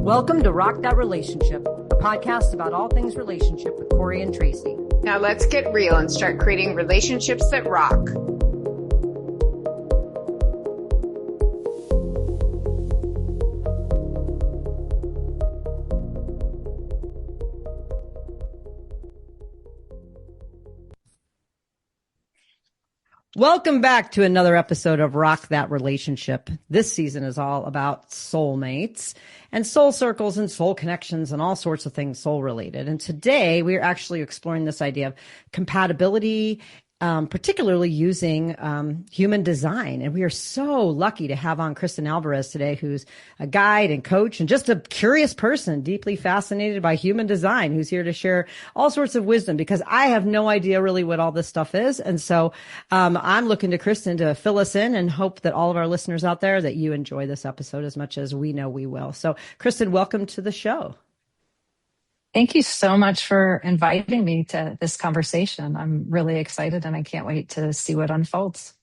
Welcome to Rock That Relationship, a podcast about all things relationship with Corey and Tracy. Now let's get real and start creating relationships that rock. Welcome back to another episode of Rock That Relationship. This season is all about soulmates and soul circles and soul connections and all sorts of things soul related. And today we're actually exploring this idea of compatibility, particularly using human design. And we are so lucky to have on Kristen Alvarez today, who's a guide and coach and just a curious person, deeply fascinated by human design, who's here to share all sorts of wisdom, because I have no idea really what all this stuff is. And so I'm looking to Kristen to fill us in and hope that all of our listeners out there, that you enjoy this episode as much as we know we will. So Kristen, welcome to the show. Thank you so much for inviting me to this conversation. I'm really excited and I can't wait to see what unfolds.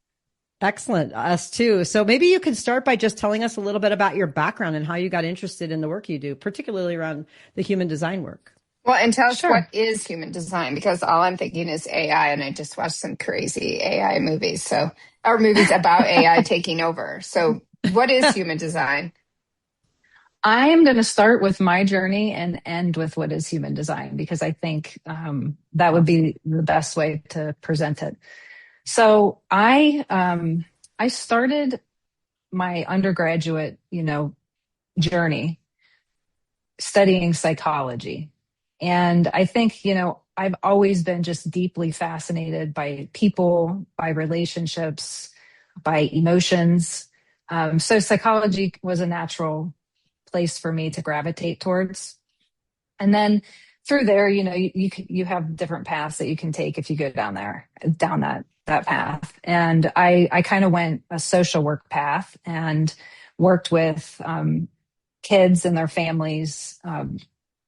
Excellent. Us too. So maybe you can start by just telling us a little bit about your background and how you got interested in the work you do, particularly around the human design work. Well, and tell us what is human design, because all I'm thinking is AI, and I just watched some crazy AI movies, or movies about AI taking over. So what is human design? I'm going to start with my journey and end with what is human design, because I think that would be the best way to present it. So I started my undergraduate, journey studying psychology. And I think, I've always been just deeply fascinated by people, by relationships, by emotions. So psychology was a natural place for me to gravitate towards. And then through there, you have different paths that you can take if you go down that path. And I kind of went a social work path and worked with kids and their families,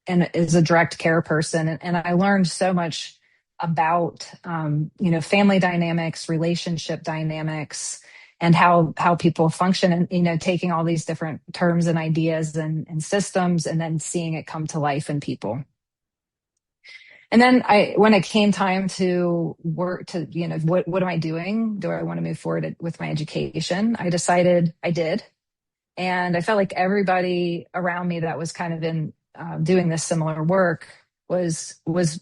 and as a direct care person. And I learned so much about, family dynamics, relationship dynamics, and how people function, and taking all these different terms and ideas and systems, and then seeing it come to life in people. And then when it came time to work to, what am I doing? Do I want to move forward with my education? I decided I did. And I felt like everybody around me that was kind of in doing this similar work was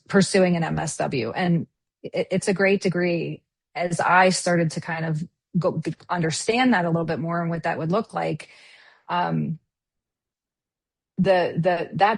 pursuing an MSW. And it's a great degree. As I started to kind of understand that a little bit more and what that would look like, that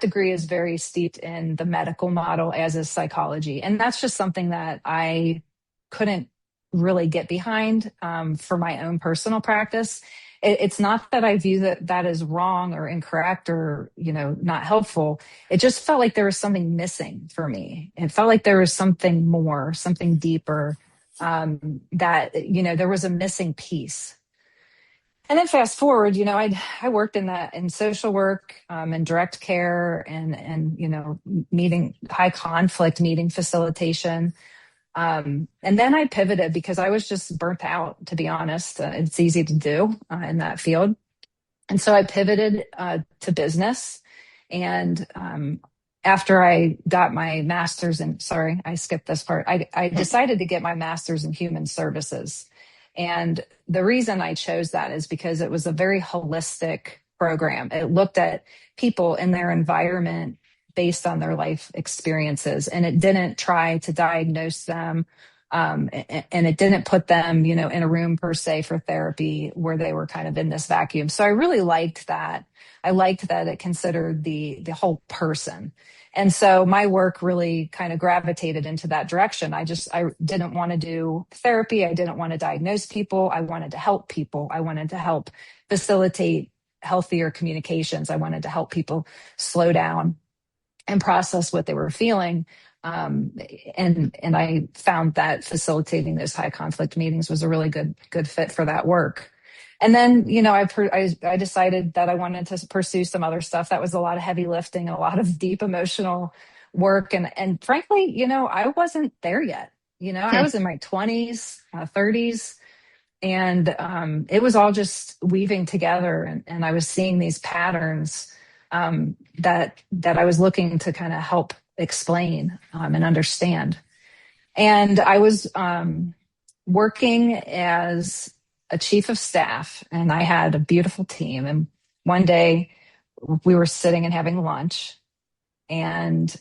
degree is very steeped in the medical model, as is psychology, and that's just something that I couldn't really get behind for my own personal practice. It's not that I view that as wrong or incorrect or not helpful. It just felt like there was something missing for me. It felt like there was something more, something deeper. That there was a missing piece. And then fast forward, I worked in social work, and direct care, and meeting high conflict meeting facilitation. And then I pivoted because I was just burnt out, to be honest. It's easy to do in that field. And so I pivoted to business. And after I got my master's sorry, I skipped this part. I decided to get my master's in human services. And the reason I chose that is because it was a very holistic program. It looked at people in their environment based on their life experiences. And it didn't try to diagnose them. And it didn't put them, in a room per se for therapy where they were kind of in this vacuum. So I really liked that. I liked that it considered the whole person. And so my work really kind of gravitated into that direction. I didn't want to do therapy. I didn't want to diagnose people. I wanted to help people. I wanted to help facilitate healthier communications. I wanted to help people slow down and process what they were feeling. And I found that facilitating those high conflict meetings was a really good fit for that work. And then, I decided that I wanted to pursue some other stuff. That was a lot of heavy lifting, a lot of deep emotional work. And frankly, I wasn't there yet. I was in my 20s, 30s, and it was all just weaving together. And I was seeing these patterns that I was looking to kind of help explain and understand. And I was working as a chief of staff, and I had a beautiful team. And one day we were sitting and having lunch, and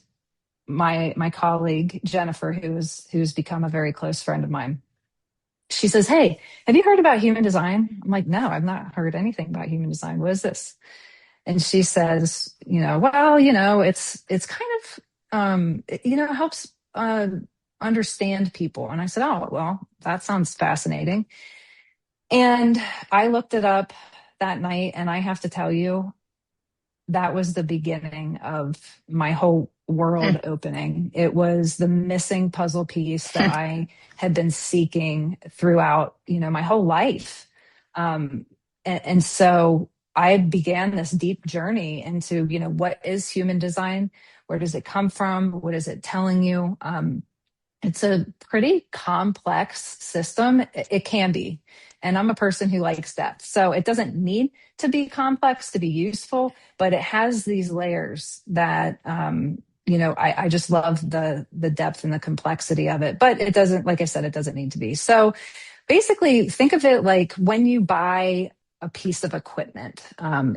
my colleague Jennifer, who's become a very close friend of mine, she says, "Hey, have you heard about human design?" I'm like, "No, I've not heard anything about human design. What is this?" And she says, "Well, it's kind of, it helps understand people." And I said, "Oh, well, that sounds fascinating." And I looked it up that night, and I have to tell you, that was the beginning of my whole world opening. It was the missing puzzle piece that I had been seeking throughout, my whole life. And so I began this deep journey into, what is human design? Where does it come from? What is it telling you? It's a pretty complex system. It can be. And I'm a person who likes depth. So it doesn't need to be complex to be useful, but it has these layers that, I just love the depth and the complexity of it. But it doesn't, like I said, it doesn't need to be. So basically, think of it like when you buy a piece of equipment,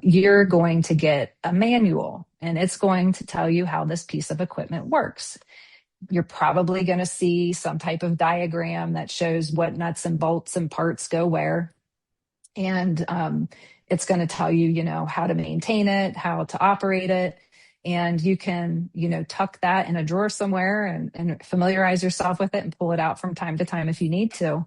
you're going to get a manual, and it's going to tell you how this piece of equipment works. You're probably going to see some type of diagram that shows what nuts and bolts and parts go where. And it's going to tell you, how to maintain it, how to operate it. And you can, tuck that in a drawer somewhere and familiarize yourself with it and pull it out from time to time if you need to.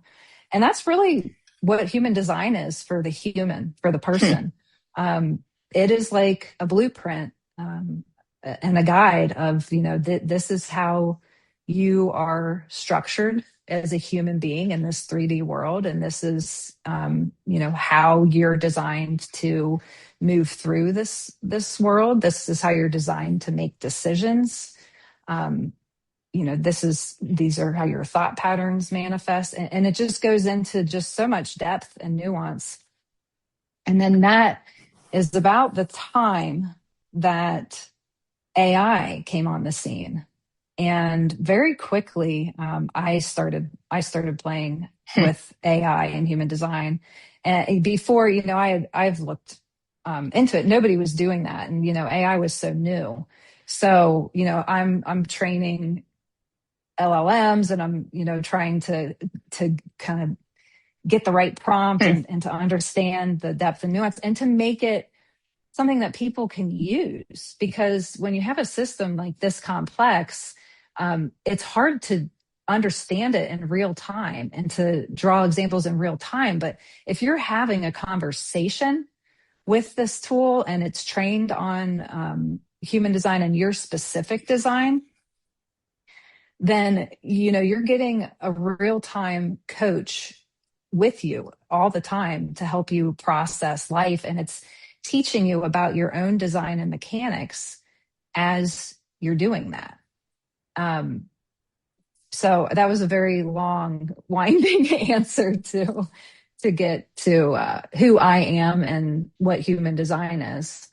And that's really what human design is for the human, for the person. It is like a blueprint and a guide of, this is how you are structured as a human being in this 3D world. And this is, how you're designed to move through this world. This is how you're designed to make decisions. These are how your thought patterns manifest. And it just goes into just so much depth and nuance. And then that is about the time that AI came on the scene. And very quickly, I started playing with AI and human design. And before, I've looked into it. Nobody was doing that, and AI was so new. So I'm training LLMs, and I'm trying to kind of get the right prompt and to understand the depth and nuance and to make it something that people can use. Because when you have a system like this complex, it's hard to understand it in real time and to draw examples in real time. But if you're having a conversation with this tool and it's trained on human design and your specific design, then you're getting a real-time coach with you all the time to help you process life, and it's teaching you about your own design and mechanics as you're doing that. So that was a very long, winding answer to get to who I am and what human design is.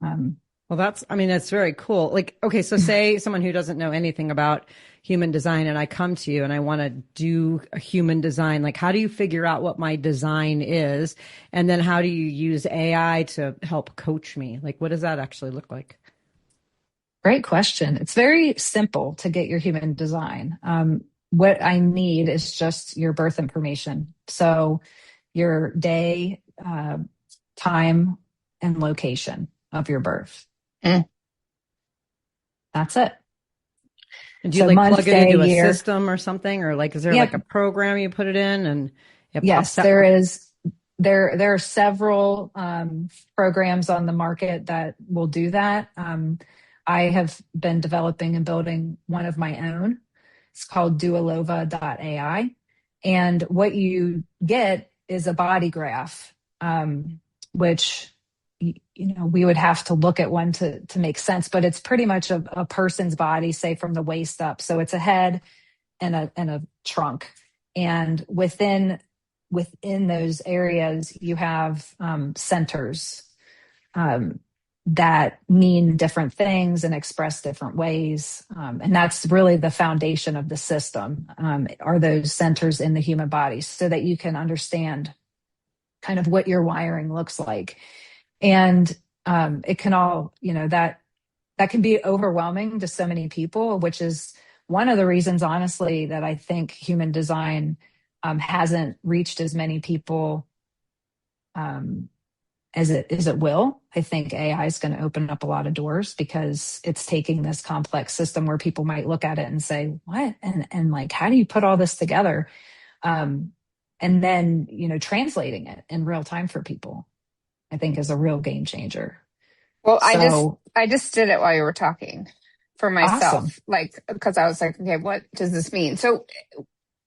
Well, that's very cool. Like, okay, so say someone who doesn't know anything about human design and I come to you and I want to do a human design, like how do you figure out what my design is? And then how do you use AI to help coach me? Like, what does that actually look like? Great question. It's very simple to get your human design. What I need is just your birth information. So your day, time, and location of your birth. That's it. And do you plug it into a system or something? Or is there like a program you put it in and it yes, pops out? There is. There are several programs on the market that will do that. I have been developing and building one of my own. It's called dualova.ai. And what you get is a body graph, which, we would have to look at one to make sense, but it's pretty much a person's body, say from the waist up. So it's a head and a trunk. And within those areas, you have centers. that mean different things and express different ways. And that's really the foundation of the system, are those centers in the human body, so that you can understand kind of what your wiring looks like. And it can all, that can be overwhelming to so many people, which is one of the reasons, honestly, that I think human design hasn't reached as many people as it will. I think AI is going to open up a lot of doors, because it's taking this complex system where people might look at it and say, what? And like, how do you put all this together? And then, translating it in real time for people, I think, is a real game changer. Well, So, I just did it while you were talking for myself, awesome. like, because I was like, okay, what does this mean? So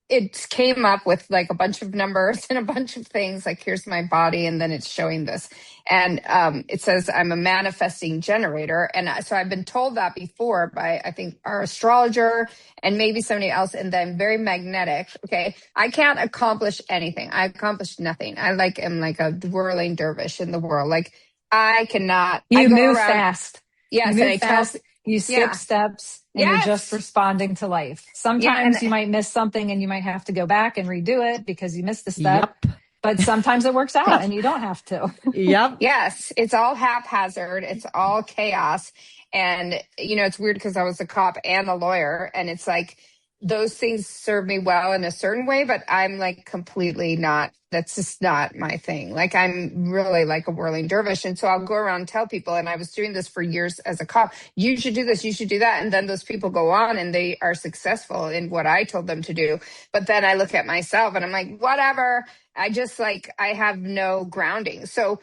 it came up with like a bunch of numbers and a bunch of things, like, here's my body, and then it's showing this. And it says I'm a manifesting generator. And so I've been told that before by, I think, our astrologer and maybe somebody else, and then very magnetic. Okay. I can't accomplish anything. I accomplished nothing. I am like a whirling dervish in the world. Like, I cannot. You I go move around. fast. Yes. You And move I tell, fast. You skip yeah. steps, and Yes. you're just responding to life. Yeah. And Sometimes you might miss something and you might have to go back and redo it because you missed the step. Yep. But sometimes it works out and you don't have to. Yep. yes, it's all haphazard. It's all chaos. And, it's weird because I was a cop and a lawyer, and it's like those things serve me well in a certain way, but I'm like completely not, that's just not my thing. Like, I'm really like a whirling dervish. And so I'll go around and tell people, and I was doing this for years as a cop, you should do this, you should do that. And then those people go on and they are successful in what I told them to do. But then I look at myself and I'm like, whatever. I just like, I have no grounding. So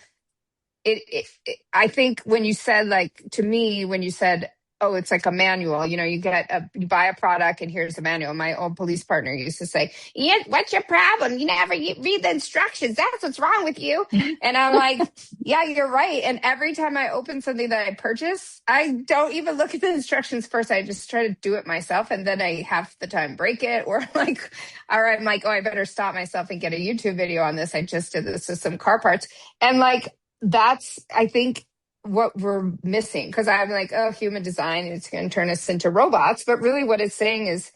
I think when you said, like, to me, when you said, oh, it's like a manual, you you buy a product and here's a manual. My old police partner used to say, yeah, what's your problem? You never read the instructions. That's what's wrong with you. And I'm like, yeah, you're right. And every time I open something that I purchase, I don't even look at the instructions first. I just try to do it myself. And then I half the time break it, or like, or I'm like, oh, I better stop myself and get a YouTube video on this. I just did this with some car parts. And like, that's, I think, what we're missing, because I'm like, oh, human design, it's going to turn us into robots. But really what it's saying is,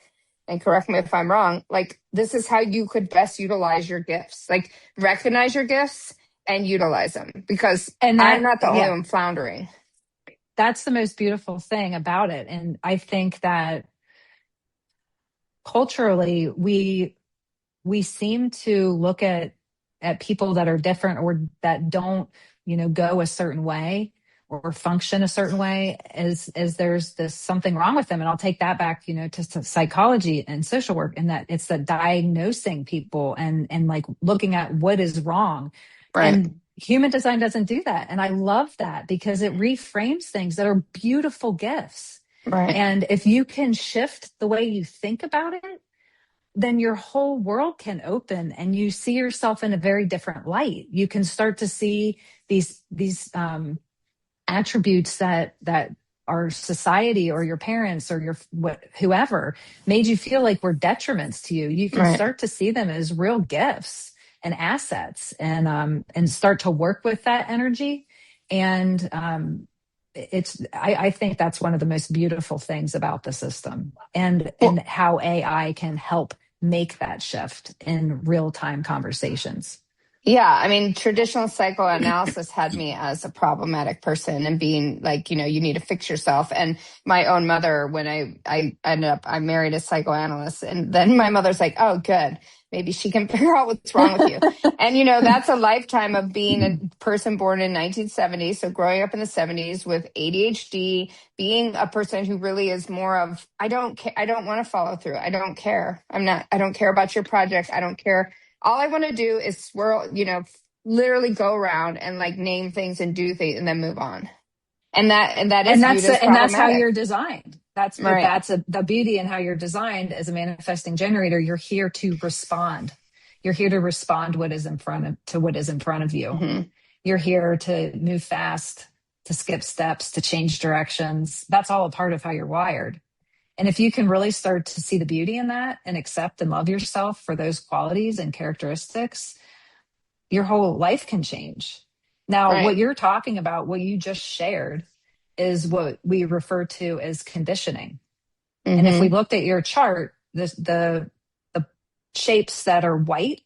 and correct me if I'm wrong, like, this is how you could best utilize your gifts. Like, recognize your gifts and utilize them, because I'm not the only one floundering. That's the most beautiful thing about it. And I think that culturally, we seem to look at people that are different, or that don't, go a certain way or function a certain way, as there's this something wrong with them. And I'll take that back, to psychology and social work, and that it's the diagnosing people and like looking at what is wrong. Right. And human design doesn't do that. And I love that, because it reframes things that are beautiful gifts. Right. And if you can shift the way you think about it, then your whole world can open, and you see yourself in a very different light. You can start to see these attributes that our society or your parents or whoever made you feel like were detriments to you. You can Right. start to see them as real gifts and assets, and start to work with that energy. And I think that's one of the most beautiful things about the system, and how AI can help make that shift in real-time conversations. Yeah, I mean, traditional psychoanalysis had me as a problematic person and being like, you need to fix yourself. And my own mother, when I ended up, I married a psychoanalyst, and then my mother's like, oh, good, maybe she can figure out what's wrong with you. And, that's a lifetime of being a person born in 1970. So growing up in the 70s with ADHD, being a person who really is more of, I don't want to follow through. I don't care. I don't care about your project. I don't care. All I want to do is swirl, literally go around and like name things and do things and then move on. And that's how you're designed. That's right. The beauty in how you're designed as a manifesting generator. You're here to respond. You're here to respond to what is in front of you. Mm-hmm. You're here to move fast, to skip steps, to change directions. That's all a part of how you're wired. And if you can really start to see the beauty in that and accept and love yourself for those qualities and characteristics, your whole life can change. Now, what Right. you're talking about, what you just shared, is what we refer to as conditioning. And if we Mm-hmm. looked at your chart, the shapes that are white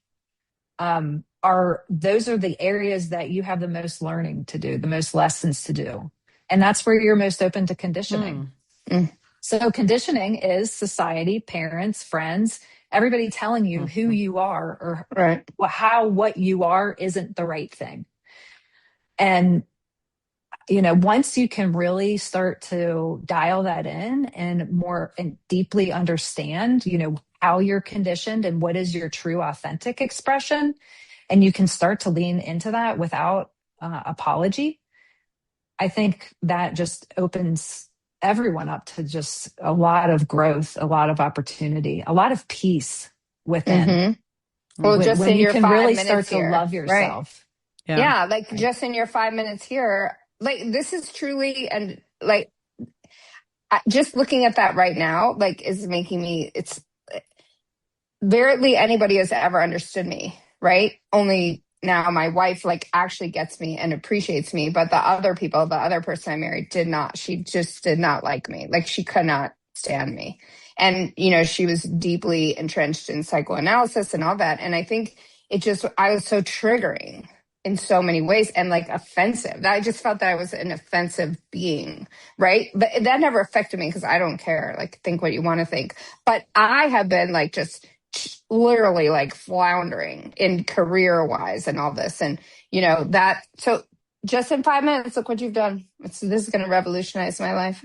are those are the areas that you have the most learning to do, the most lessons to do. And that's where you're most open to conditioning. Mm. So conditioning is society, parents, friends, everybody telling you who you are or Right. how what you are isn't the right thing. And once you can really start to dial that in and more and deeply understand, how you're conditioned and what is your true authentic expression, and you can start to lean into that without apology, I think that just opens everyone up to just a lot of growth, a lot of opportunity, a lot of peace within Mm-hmm. Well, just when in you your can five really start minutes to here. love Right. yourself. Yeah. Yeah. Like Right. just in your 5 minutes here, like this is truly, and like just looking at that right now, like is making me, it's barely anybody has ever understood me, right? Only now my wife like actually gets me and appreciates me, but the other people, the other person I married did not. She just did not like me. Like she could not stand me. And she was deeply entrenched in psychoanalysis and all that. And I think I was so triggering in so many ways and like offensive. I just felt that I was an offensive being, right? But that never affected me because I don't care. Like think what you want to think. But I have been like just literally like floundering in career wise and all this. And that, so just in 5 minutes, look what you've done. This is going to revolutionize my life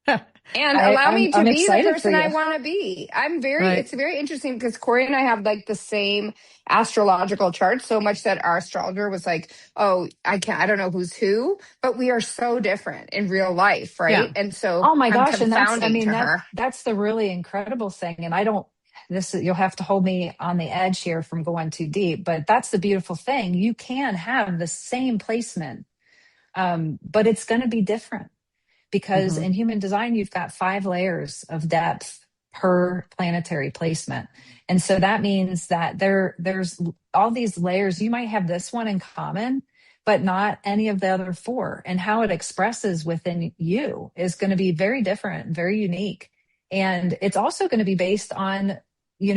and allow me to I'm be the excited for person I you. want to be. Right. It's very interesting because Corey and I have like the same astrological chart, so much that our astrologer was like, oh, I don't know who's who, but we are so different in real life. Right. Yeah. And so Oh my I'm gosh. And confounding to her. that's the really incredible thing. And you'll have to hold me on the edge here from going too deep, but that's the beautiful thing. You can have the same placement, but it's going to be different because in human design, you've got 5 layers of depth per planetary placement. And so that means that there's all these layers. You might have this one in common, but not any of the other 4. And how it expresses within you is going to be very different, very unique. And it's also going to be based on,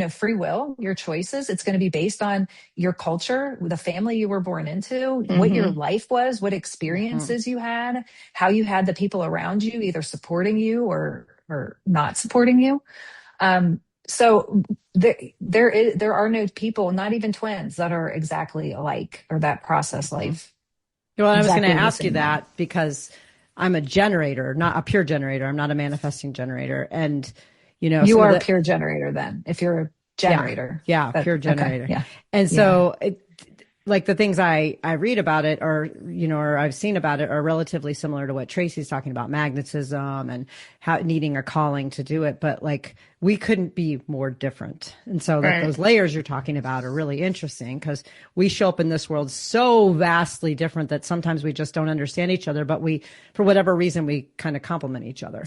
free will, your choices. It's going to be based on your culture, the family you were born into, what your Mm-hmm. life was, what experiences you had, how you had the people around you either supporting you or not supporting you. So there are no people, not even twins, that are exactly alike or that process life Well, I was going to exactly the ask you same way. that because I'm a generator, not a pure generator. I'm not a manifesting generator. And, You some of are a the, pure generator then, if you're a yeah, generator. yeah, But pure okay, generator. yeah, And yeah. so like the things I read about it or I've seen about it are relatively similar to what Tracy's talking about, magnetism and how needing a calling to do it. But like we couldn't be more different. And so like Right. those layers you're talking about are really interesting because we show up in this world so vastly different that sometimes we just don't understand each other, but for whatever reason, we kind of complement each other.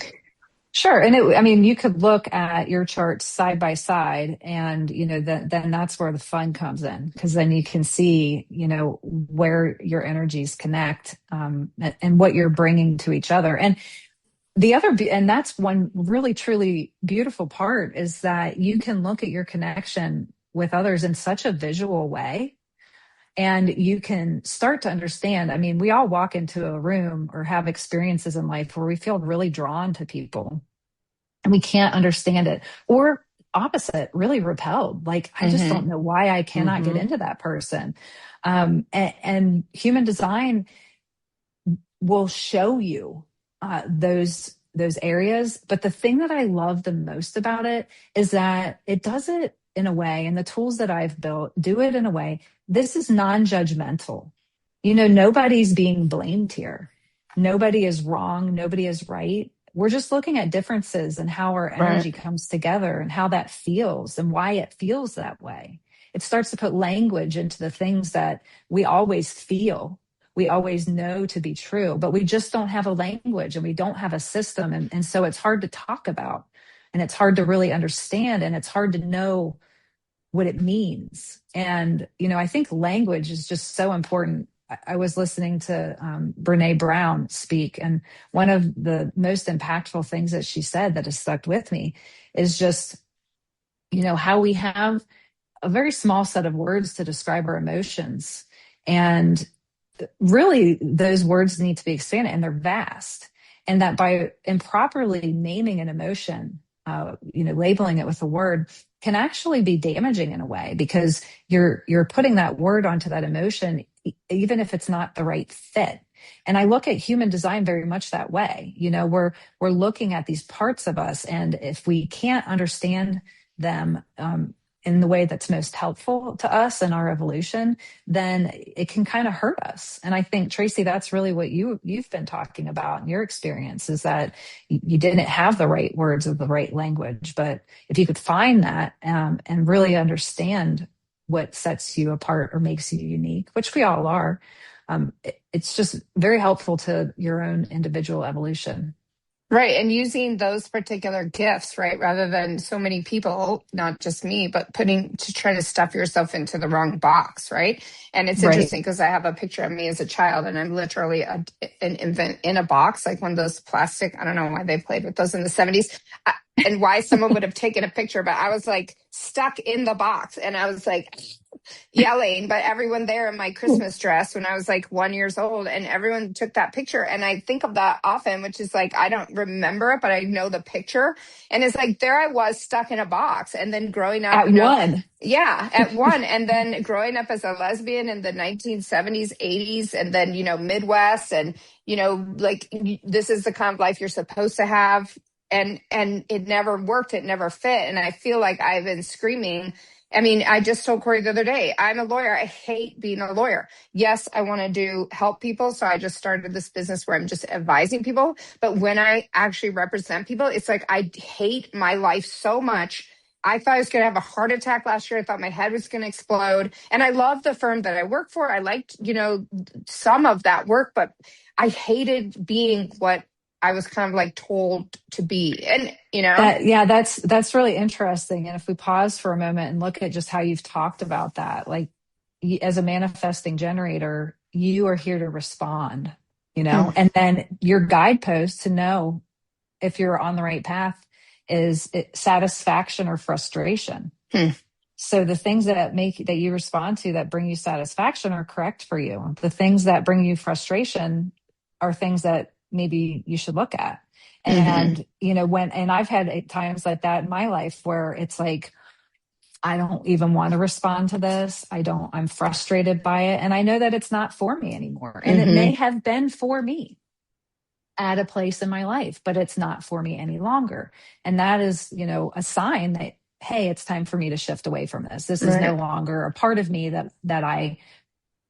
Sure. And I mean, you could look at your charts side by side and, then that's where the fun comes in because then you can see, where your energies connect, and what you're bringing to each other. And and that's one really, truly beautiful part is that you can look at your connection with others in such a visual way. And you can start to understand. I mean, we all walk into a room or have experiences in life where we feel really drawn to people and we can't understand it, or opposite, really repelled, like I just Mm-hmm. don't know why I cannot get Mm-hmm. into that person. And human design will show you those areas, but the thing that I love the most about it is that it does it in a way, and the tools that I've built do it in a way, this is non-judgmental. Nobody's being blamed here. Nobody is wrong, nobody is right. We're just looking at differences and how our Right. energy comes together and how that feels and why it feels that way. It starts to put language into the things that we always feel, we always know to be true, but we just don't have a language and we don't have a system. And so it's hard to talk about and it's hard to really understand and it's hard to know what it means. And, I think language is just so important. I was listening to Brene Brown speak, and one of the most impactful things that she said that has stuck with me is just, how we have a very small set of words to describe our emotions. And really, those words need to be expanded, and they're vast. And that by improperly naming an emotion, labeling it with a word, can actually be damaging in a way, because you're putting that word onto that emotion, even if it's not the right fit. And I look at human design very much that way. We're looking at these parts of us, and if we can't understand them in the way that's most helpful to us and our evolution, then it can kind of hurt us. And I think, Tracy, that's really what you've been talking about in your experience, is that you didn't have the right words or the right language. But if you could find that and really understand what sets you apart or makes you unique, which we all are, it's just very helpful to your own individual evolution. Right. And using those particular gifts, right, rather than so many people, not just me, but to try to stuff yourself into the wrong box, right? And it's Right. interesting because I have a picture of me as a child, and I'm literally an infant in a box, like one of those plastic. I don't know why they played with those in the 70s and why someone would have taken a picture, but I was like stuck in the box, and I was like yelling, but everyone there in my Christmas dress when I was like 1 year old, and everyone took that picture. And I think of that often, which is like, I don't remember it, but I know the picture. And it's like, there I was stuck in a box. And then growing up, At one. yeah, at one. And then growing up as a lesbian in the 1970s, 80s, and then, Midwest, and, like, this is the kind of life you're supposed to have. And it never worked. It never fit. And I feel like I've been screaming. I mean, I just told Corey the other day, I'm a lawyer. I hate being a lawyer. Yes, I want to help people. So I just started this business where I'm just advising people. But when I actually represent people, it's like, I hate my life so much. I thought I was going to have a heart attack last year. I thought my head was going to explode. And I love the firm that I work for. I liked, some of that work, but I hated being what I was kind of like told to be. And, that's really interesting. And if we pause for a moment and look at just how you've talked about that, like, as a manifesting generator, you are here to respond, and then your guidepost to know if you're on the right path is satisfaction or frustration. So the things that you respond to that bring you satisfaction are correct for you. The things that bring you frustration are things that maybe you should look at. And, and I've had times like that in my life where it's like, I don't even want to respond to this. I'm frustrated by it. And I know that it's not for me anymore. And it may have been for me at a place in my life, but it's not for me any longer. And that is, a sign that, hey, it's time for me to shift away from this. This is no longer a part of me that I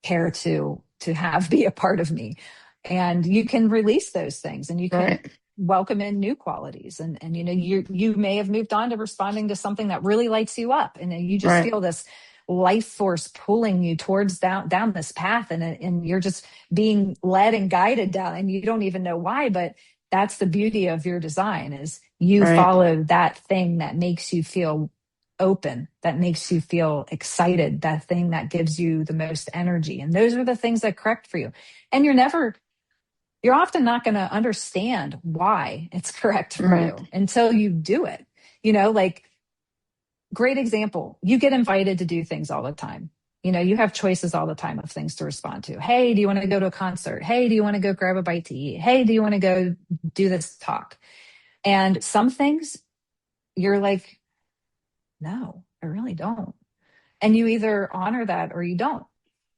care to have be a part of me. And you can release those things, and you can welcome in new qualities. And you may have moved on to responding to something that really lights you up. And then you just feel this life force pulling you towards down this path. And you're just being led and guided down, and you don't even know why, but that's the beauty of your design, is you follow that thing that makes you feel open, that makes you feel excited, that thing that gives you the most energy. And those are the things that correct for you. And you're often not going to understand why it's correct for you until you do it. Like, great example, you get invited to do things all the time. You have choices all the time of things to respond to. Hey, do you want to go to a concert? Hey, do you want to go grab a bite to eat? Hey, do you want to go do this talk? And some things you're like, no, I really don't. And you either honor that or you don't.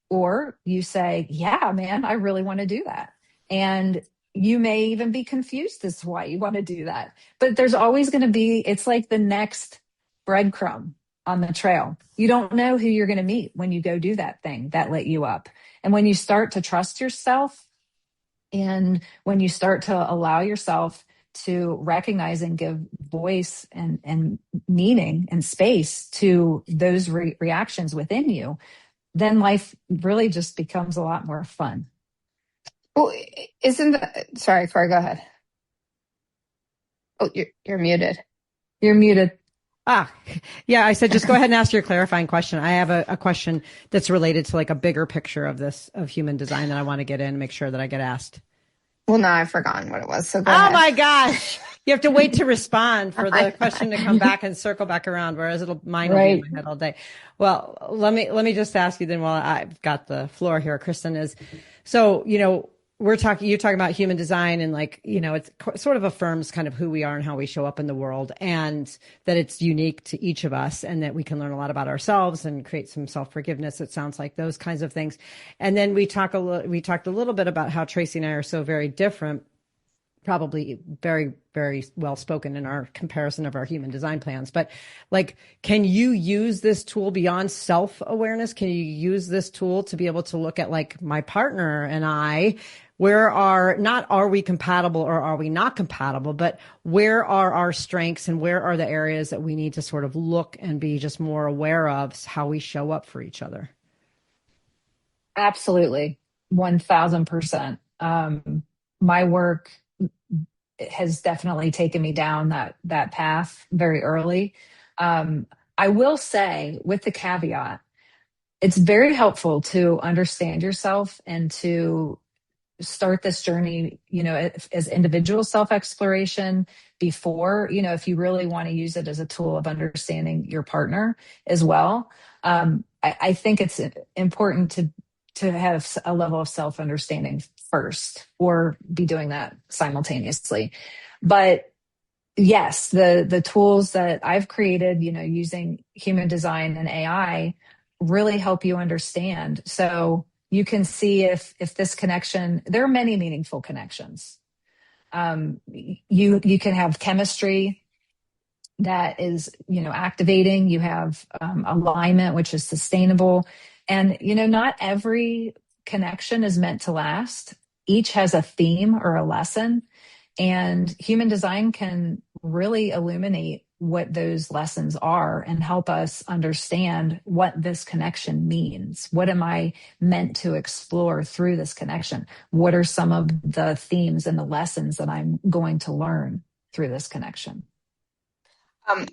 Or you say, yeah, man, I really want to do that. And you may even be confused as to why you want to do that. But there's always going to be, it's like the next breadcrumb on the trail. You don't know who you're going to meet when you go do that thing that lit you up. And when you start to trust yourself, and when you start to allow yourself to recognize and give voice and meaning and space to those reactions within you, then life really just becomes a lot more fun. Well, sorry, Corey, go ahead. Oh, you're muted. You're muted. Ah, yeah, I said, just go ahead and ask your clarifying question. I have a question that's related to like a bigger picture of this, of human design that I want to get in and make sure that I get asked. Well, now I've forgotten what it was. So go Oh ahead. my gosh. You have to wait to respond for the I, question to come back and circle back around, whereas mine will be in Right. my head all day. Well, let me just ask you then while I've got the floor here, Kristen, is so, you're talking about human design and like, it sort of affirms kind of who we are and how we show up in the world and that it's unique to each of us and that we can learn a lot about ourselves and create some self-forgiveness. It sounds like those kinds of things. And then we talked a little bit about how Tracy and I are so very different, probably very, very well spoken in our comparison of our human design plans. But like, can you use this tool beyond self-awareness? Can you use this tool to be able to look at like my partner and I, are we compatible or are we not compatible, but where are our strengths and where are the areas that we need to sort of look and be just more aware of how we show up for each other? Absolutely. 1000%. My work has definitely taken me down that path very early. I will say, with the caveat, it's very helpful to understand yourself and to start this journey, as individual self exploration before, if you really want to use it as a tool of understanding your partner as well. I think it's important to have a level of self understanding first, or be doing that simultaneously. But yes, the tools that I've created, using human design and AI, really help you understand. So you can see if this connection, there are many meaningful connections. You can have chemistry that is, activating. You have alignment, which is sustainable. And, not every connection is meant to last. Each has a theme or a lesson. And human design can really illuminate what those lessons are and help us understand what this connection means. What am I meant to explore through this connection? What are some of the themes and the lessons that I'm going to learn through this connection? um,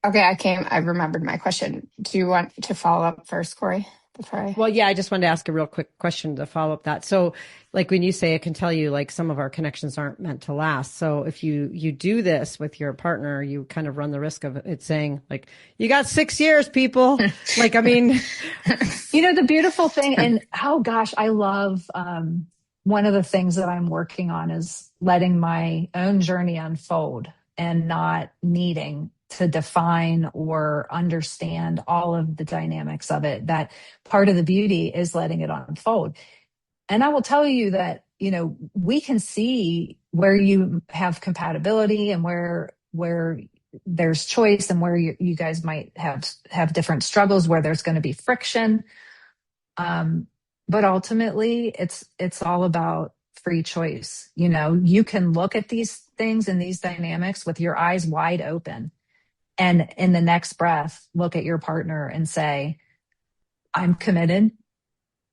okay, I remembered my question. Do you want to follow up first, Corey? Before I. Well, yeah, I just wanted to ask a real quick question to follow up that. So like when you say it can tell you like some of our connections aren't meant to last. So if you do this with your partner, you kind of run the risk of it saying like, you got 6 years, people. Like, I mean, the beautiful thing, and oh gosh, I love, one of the things that I'm working on is letting my own journey unfold and not needing to define or understand all of the dynamics of it. That part of the beauty is letting it unfold. And I will tell you that, we can see where you have compatibility and where there's choice and where you guys might have different struggles, where there's going to be friction. But ultimately it's all about free choice. You can look at these things and these dynamics with your eyes wide open, and in the next breath, look at your partner and say, I'm committed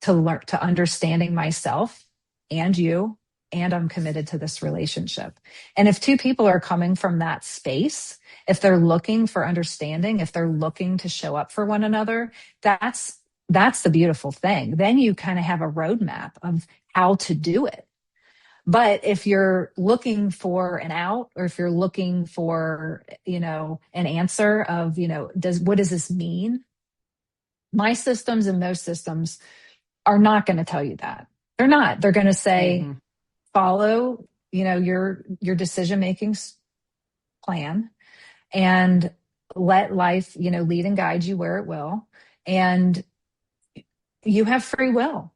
to understanding myself and you, and I'm committed to this relationship. And if two people are coming from that space, if they're looking for understanding, if they're looking to show up for one another, that's the beautiful thing. Then you kind of have a roadmap of how to do it. But if you're looking for an out, or if you're looking for, an answer of, what does this mean? My systems and most systems are not going to tell you that. They're not. They're going to say, follow, your decision-making plan, and let life, lead and guide you where it will. And you have free will.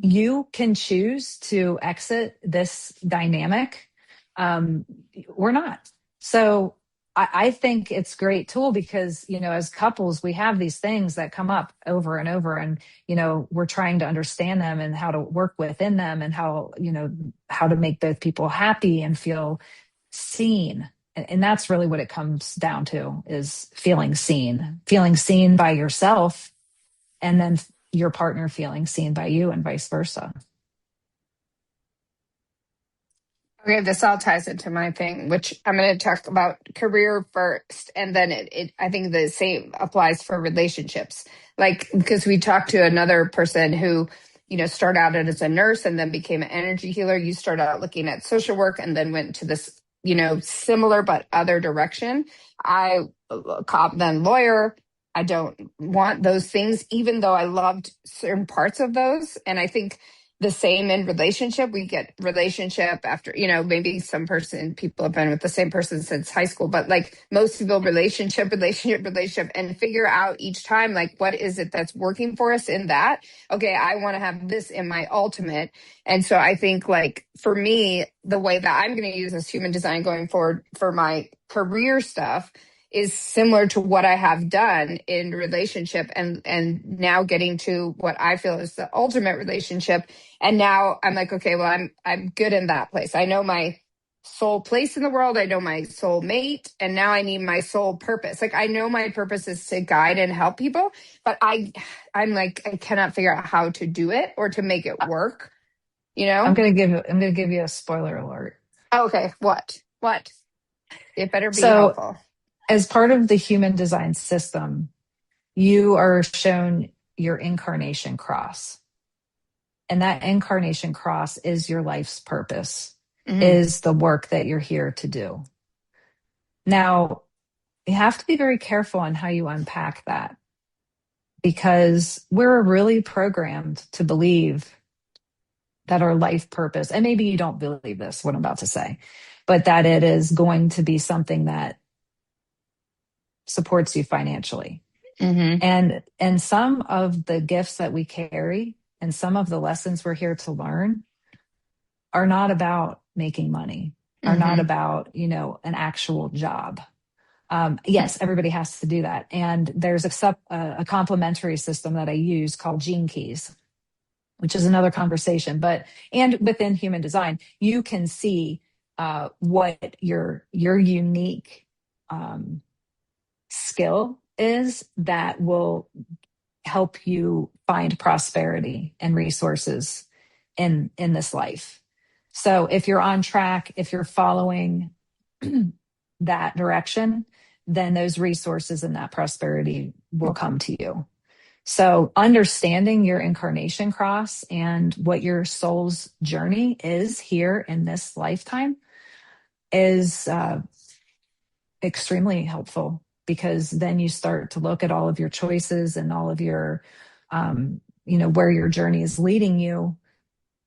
You can choose to exit this dynamic, or not. So I think it's a great tool because, as couples, we have these things that come up over and over, and, we're trying to understand them and how to work within them, and how to make both people happy and feel seen. And that's really what it comes down to, is feeling seen by yourself, and then your partner feeling seen by you, and vice versa. Okay, this all ties into my thing, which I'm going to talk about career first, and then I think the same applies for relationships. Like, because we talked to another person who, started out as a nurse and then became an energy healer. You started out looking at social work and then went to this, similar but other direction. I cop then lawyer. I don't want those things, even though I loved certain parts of those. And I think the same in relationship. We get relationship after, maybe people have been with the same person since high school, but like most people, relationship, and figure out each time, like, what is it that's working for us in that? Okay, I want to have this in my ultimate. And so I think, like, for me, the way that I'm going to use this human design going forward for my career stuff is similar to what I have done in relationship, and now getting to what I feel is the ultimate relationship. And now I'm like, okay, well, I'm good in that place. I know my soul place in the world. I know my soul mate, and now I need my soul purpose. Like, I know my purpose is to guide and help people, but I'm like, I cannot figure out how to do it or to make it work, I'm going to give you a spoiler alert. Okay, what? It better be So, helpful. as part of the human design system, you are shown your incarnation cross. And that incarnation cross is your life's purpose, is the work that you're here to do. Now, you have to be very careful on how you unpack that, because we're really programmed to believe that our life purpose, and maybe you don't believe this, what I'm about to say, but that it is going to be something that supports you financially. And some of the gifts that we carry and some of the lessons we're here to learn are not about making money, are not about, an actual job. Yes, everybody has to do that. And there's a complementary system that I use called Gene Keys, which is another conversation. And within human design, you can see what your unique skill is that will help you find prosperity and resources in this life. So if you're on track, if you're following that direction, then those resources and that prosperity will come to you. So understanding your incarnation cross and what your soul's journey is here in this lifetime is extremely helpful, because then you start to look at all of your choices and all of your, where your journey is leading you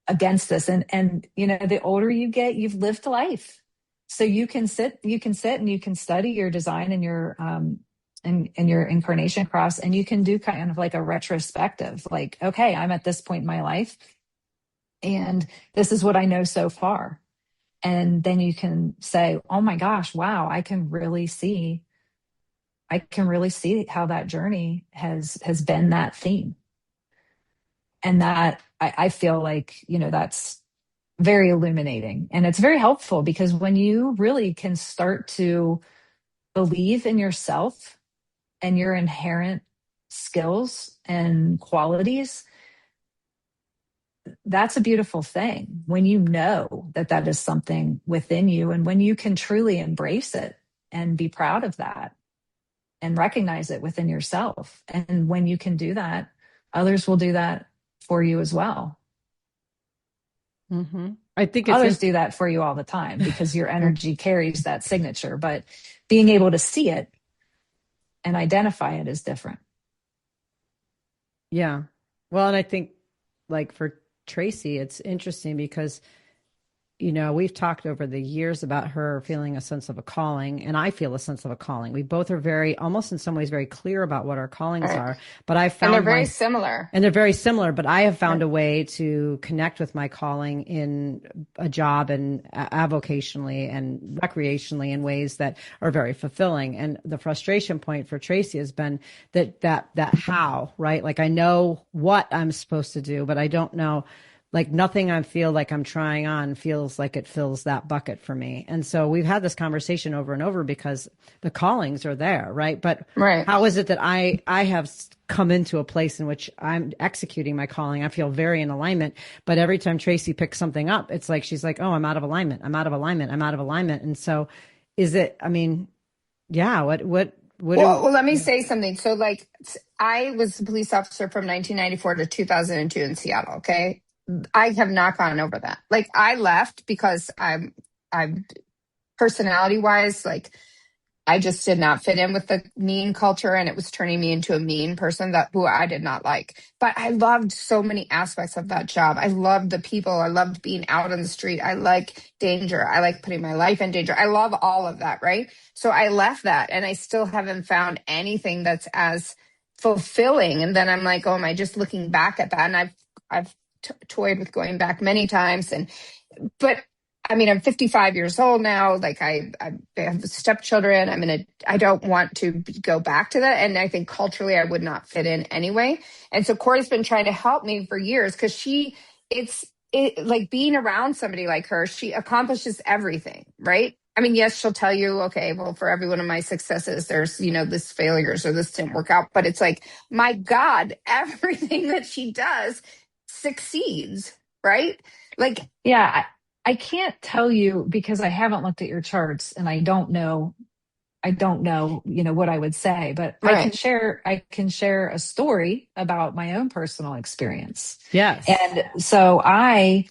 against this. And, the older you get, you've lived life. So you can sit and you can study your design and your, and your incarnation cross, and you can do kind of like a retrospective, like, okay, I'm at this point in my life and this is what I know so far. And then you can say, oh my gosh, wow, I can really see how that journey has been that theme. And that I feel like, that's very illuminating, and it's very helpful, because when you really can start to believe in yourself and your inherent skills and qualities, that's a beautiful thing when you know that that is something within you, and when you can truly embrace it and be proud of that and recognize it within yourself. And when you can do that, others will do that for you as well. I think others do that for you all the time, because your energy carries that signature, but being able to see it and identify it is different. Yeah. Well, and I think, like, for Tracy, it's interesting because, we've talked over the years about her feeling a sense of a calling, and I feel a sense of a calling. We both are very, almost in some ways, very clear about what our callings are. But I found, and they're very similar. And they're very similar. But I have found a way to connect with my calling in a job and avocationally and recreationally in ways that are very fulfilling. And the frustration point for Tracy has been that how, right? Like, I know what I'm supposed to do, but I don't know like nothing I feel like I'm trying on feels like it fills that bucket for me. And so we've had this conversation over and over because the callings are there, right? But Right. how is it that I have come into a place in which I'm executing my calling? I feel very in alignment, but every time Tracy picks something up, it's like she's like, "Oh, I'm out of alignment. I'm out of alignment. I'm out of alignment." And so, is it? I mean, yeah. What do? Well, let me say something. So, like, I was a police officer from 1994 to 2002 in Seattle. Okay, I have not gone over that. Like, I left because I'm personality wise, like, I just did not fit in with the mean culture, and it was turning me into a mean person that who I did not like. But I loved so many aspects of that job. I loved the people. I loved being out on the street. I like danger. I like putting my life in danger. I love all of that, right? So I left that, and I still haven't found anything that's as fulfilling. And then I'm like, oh, am I just looking back at that? And I've toyed with going back many times, but I mean, I'm 55 years old now. Like I have stepchildren. I don't want to go back to that. And I think culturally I would not fit in anyway. And so Corey's been trying to help me for years because it like being around somebody like her, she accomplishes everything, right? I mean, yes, she'll tell you, okay, well, for every one of my successes, there's, this failures or this didn't work out. But it's like, my God, everything that she does succeeds, right? Like, Yeah, I can't tell you because I haven't looked at your charts and I don't know, what I would say, but right. I can share a story about my own personal experience. Yes. And so I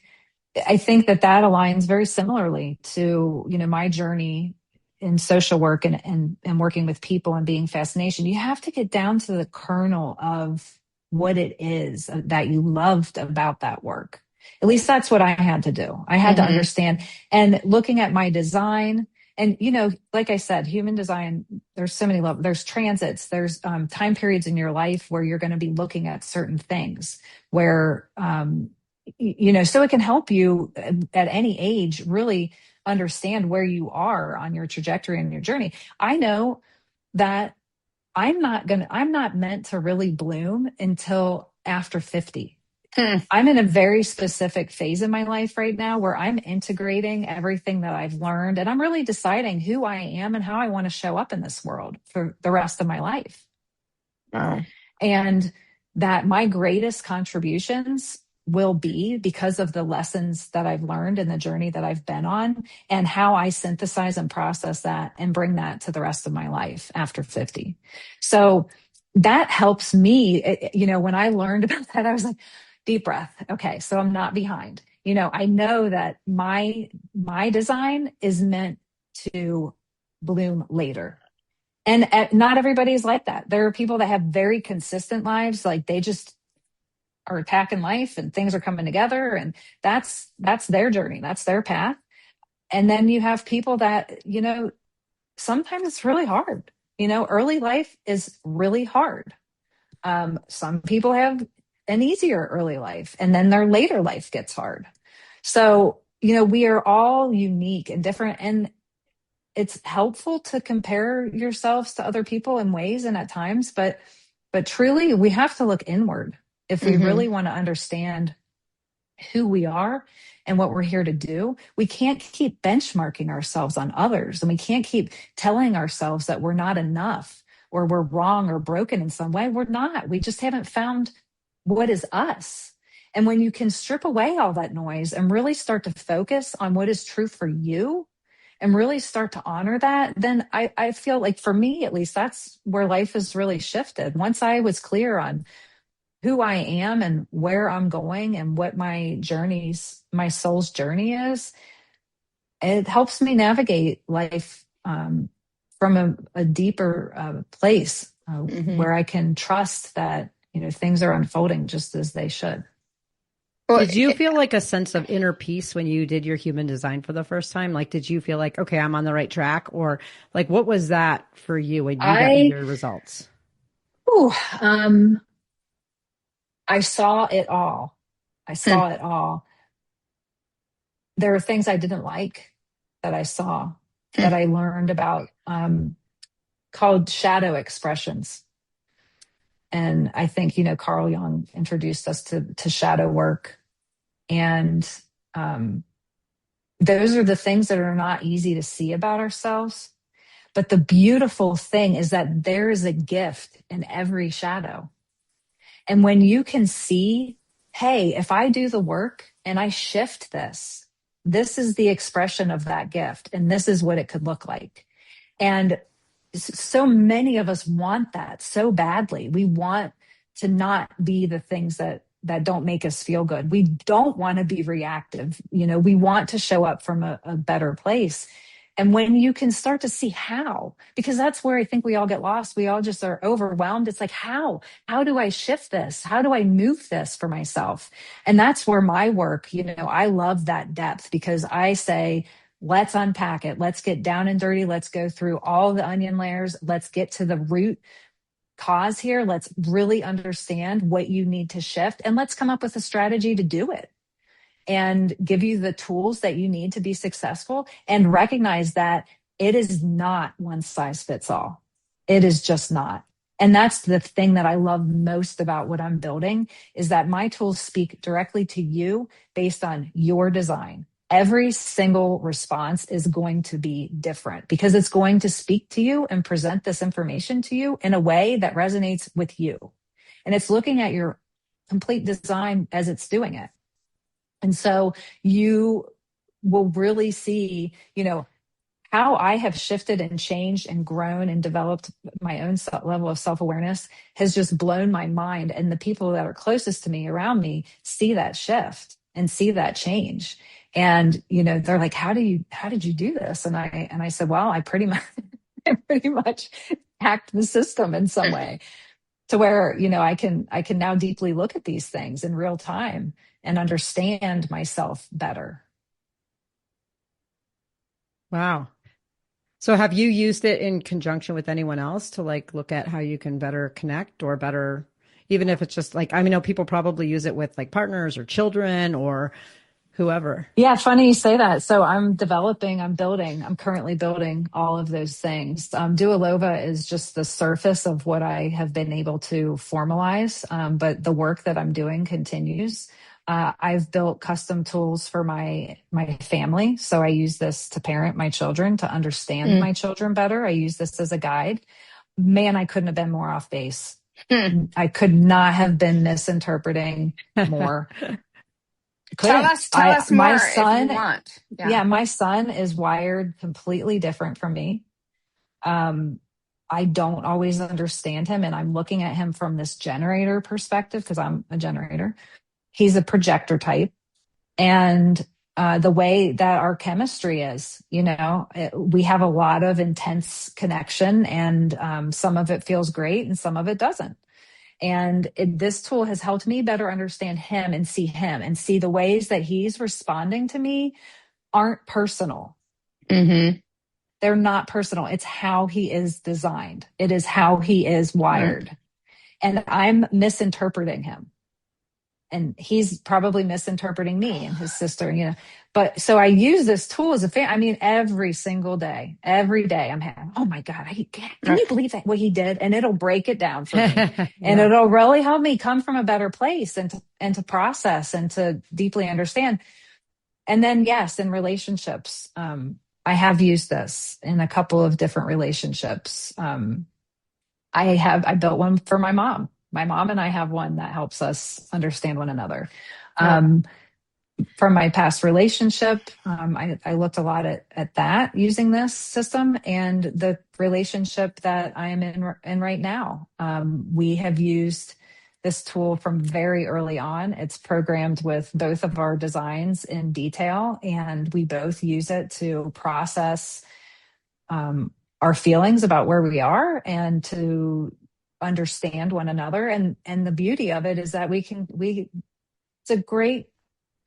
think that aligns very similarly to, my journey in social work and working with people and being fascination. You have to get down to the kernel of what it is that you loved about that work. At least that's what I had to do. I had to Mm-hmm. understand, and looking at my design and, like I said, human design, there's so many levels. There's transits, there's time periods in your life where you're going to be looking at certain things where, so it can help you at any age really understand where you are on your trajectory and your journey. I know that I'm not meant to really bloom until after 50. Hmm. I'm in a very specific phase in my life right now where I'm integrating everything that I've learned, and I'm really deciding who I am and how I want to show up in this world for the rest of my life. Wow. And that my greatest contributions will be because of the lessons that I've learned and the journey that I've been on, and how I synthesize and process that and bring that to the rest of my life after 50. So that helps me. When I learned about that, I was like, deep breath. Okay, so I'm not behind. I know that my design is meant to bloom later. And not everybody's like that. There are people that have very consistent lives, like they just are attacking life and things are coming together, and that's their journey, that's their path. And then you have people that, sometimes it's really hard. Early life is really hard. Some people have an easier early life, and then their later life gets hard. So, we are all unique and different, and it's helpful to compare yourselves to other people in ways and at times, but truly we have to look inward if we Mm-hmm. really want to understand who we are and what we're here to do. We can't keep benchmarking ourselves on others, and we can't keep telling ourselves that we're not enough or we're wrong or broken in some way. We're not. We just haven't found what is us. And when you can strip away all that noise and really start to focus on what is true for you and really start to honor that, then I feel like, for me at least, that's where life has really shifted. Once I was clear on who I am and where I'm going and what my soul's journey is, it helps me navigate life from a deeper place Mm-hmm. where I can trust that, things are unfolding just as they should. Well, Did you feel like a sense of inner peace when you did your human design for the first time? Like, did you feel like, okay, I'm on the right track? Or like, what was that for you when you got I, your results? ooh, um, I saw it all. I hmm. saw it all. There are things I didn't like that I saw, that I learned about, called shadow expressions. And I think, Carl Jung introduced us to shadow work. And those are the things that are not easy to see about ourselves. But the beautiful thing is that there is a gift in every shadow. And when you can see, hey, if I do the work and I shift this, this is the expression of that gift, and this is what it could look like. And so many of us want that so badly. We want to not be the things that don't make us feel good. We don't want to be reactive. We want to show up from a better place. And when you can start to see how, because that's where I think we all get lost. We all just are overwhelmed. It's like, how do I shift this? How do I move this for myself? And that's where my work, I love that depth, because I say, let's unpack it. Let's get down and dirty. Let's go through all the onion layers. Let's get to the root cause here. Let's really understand what you need to shift, and let's come up with a strategy to do it, and give you the tools that you need to be successful, and recognize that it is not one size fits all. It is just not. And that's the thing that I love most about what I'm building, is that my tools speak directly to you based on your design. Every single response is going to be different, because it's going to speak to you and present this information to you in a way that resonates with you. And it's looking at your complete design as it's doing it. And so you will really see, how I have shifted and changed and grown and developed my own level of self-awareness has just blown my mind. And the people that are closest to me, around me, see that shift and see that change. And, they're like, how did you do this? And I said, well, I pretty much hacked the system in some way, to where, I can now deeply look at these things in real time and understand myself better. Wow. So have you used it in conjunction with anyone else to look at how you can better connect, or better, even if it's just I know people probably use it with partners or children or whoever. Yeah, funny you say that. So I'm currently building all of those things. Duolova is just the surface of what I have been able to formalize, but the work that I'm doing continues. I've built custom tools for my family. So I use this to parent my children, to understand my children better. I use this as a guide. Man, I couldn't have been more off base. I could not have been misinterpreting more. Tell us more if you want. Yeah, my son is wired completely different from me. I don't always understand him, and I'm looking at him from this generator perspective, because I'm a generator. He's a projector type. And the way that our chemistry is, we have a lot of intense connection, and some of it feels great and some of it doesn't. And this tool has helped me better understand him and see the ways that he's responding to me aren't personal. Mm-hmm. They're not personal. It's how he is designed. It is how he is wired. Mm-hmm. And I'm misinterpreting him. And he's probably misinterpreting me and his sister, But so I use this tool as a fan. I mean, every single day, I'm having, oh my God, can you believe that what he did? And it'll break it down for me. And it'll really help me come from a better place and to process and to deeply understand. And then, yes, in relationships, I have used this in a couple of different relationships. I built one for my mom. My mom and I have one that helps us understand one another. From my past relationship, I looked a lot at that using this system, and the relationship that I am in right now. We have used this tool from very early on. It's programmed with both of our designs in detail, and we both use it to process our feelings about where we are and to understand one another. And the beauty of it is that it's a great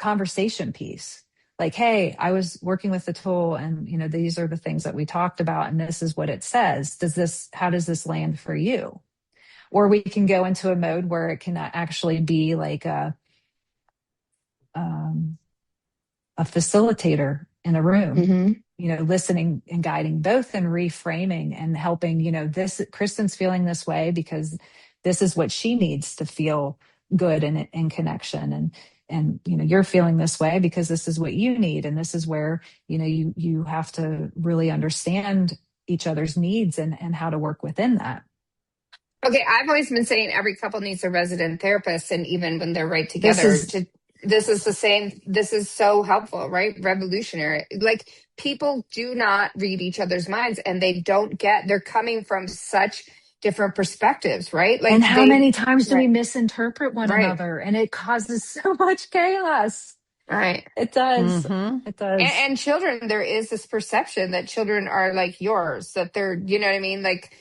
conversation piece. Like, hey, I was working with the tool, and these are the things that we talked about, and this is what it says. How does this land for you? Or we can go into a mode where it can actually be like a facilitator in a room. Mm-hmm. Listening and guiding both, and reframing and helping, Kristen's feeling this way because this is what she needs to feel good and in connection. And, you're feeling this way because this is what you need. And this is where, you have to really understand each other's needs and how to work within that. Okay, I've always been saying every couple needs a resident therapist, and even when they're right This together, is this is the same. This is so helpful, right? Revolutionary. Like, people do not read each other's minds, and they don't get. They're coming from such different perspectives, right? Like, and how many times do we right, misinterpret one right, another, and it causes so much chaos. right. It does. Mm-hmm. It does. And children, there is this perception that children are like yours, that they're, you know what I mean? Like,